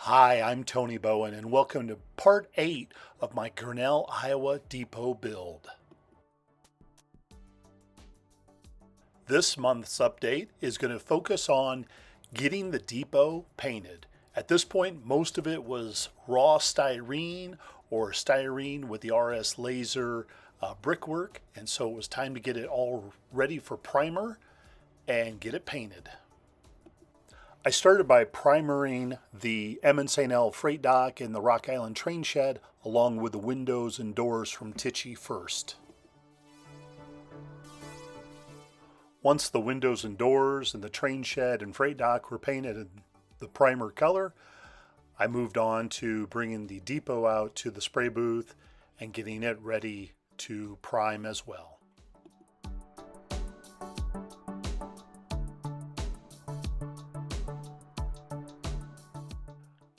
Hi, I'm Tony Bowen, and welcome to part 8 of my Grinnell, Iowa depot build. This month's update is going to focus on getting the depot painted. At this point, most of it was raw styrene or styrene with the RS laser brickwork, and so it was time to get it all ready for primer and get it painted. I started by primering the M St. L freight dock and the Rock Island train shed, along with the windows and doors from Tichy first. Once the windows and doors and the train shed and freight dock were painted in the primer color, I moved on to bringing the depot out to the spray booth and getting it ready to prime as well.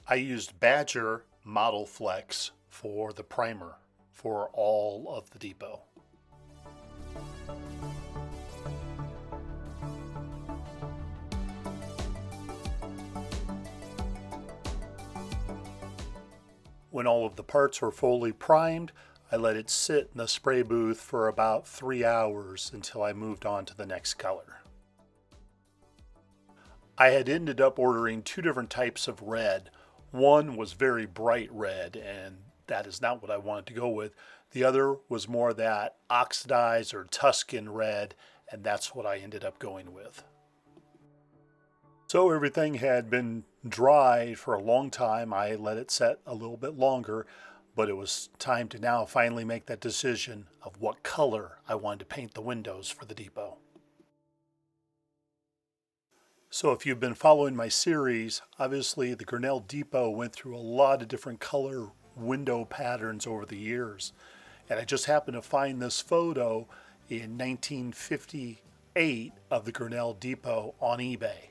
I used Badger Model Flex for the primer for all of the depot. When all of the parts were fully primed, I let it sit in the spray booth for about 3 hours until I moved on to the next color. I had ended up ordering 2 different types of red. One was very bright red, and that is not what I wanted to go with. The other was more that oxidized or Tuscan red, and that's what I ended up going with. So everything had been dry for a long time. I let it set a little bit longer, but it was time to now finally make that decision of what color I wanted to paint the windows for the depot. So if you've been following my series, obviously the Grinnell Depot went through a lot of different color window patterns over the years. And I just happened to find this photo in 1958 of the Grinnell Depot on eBay.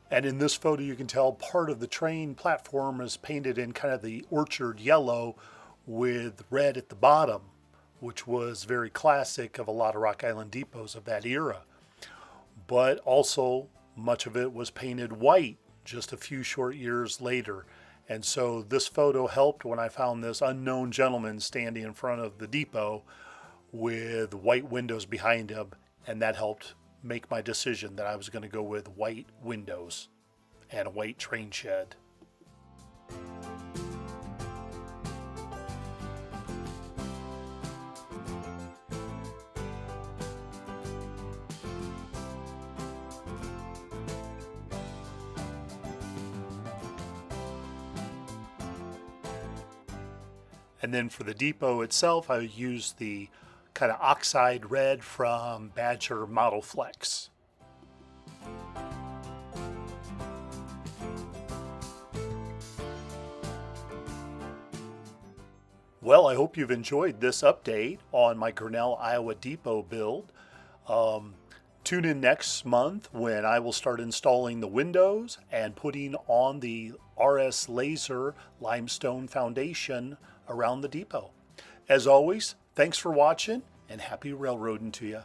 And in this photo you can tell part of the train platform is painted in kind of the orchard yellow with red at the bottom, which was very classic of a lot of Rock Island depots of that era. But also much of it was painted white just a few short years later. And so this photo helped when I found this unknown gentleman standing in front of the depot with white windows behind him, and that helped make my decision that I was going to go with white windows and a white train shed. And then for the depot itself, I used the kind of oxide red from Badger Model Flex. Well, I hope you've enjoyed this update on my Grinnell, Iowa depot build. Tune in next month when I will start installing the windows and putting on the RS laser limestone foundation around the depot. As always, thanks for watching and happy railroading to you.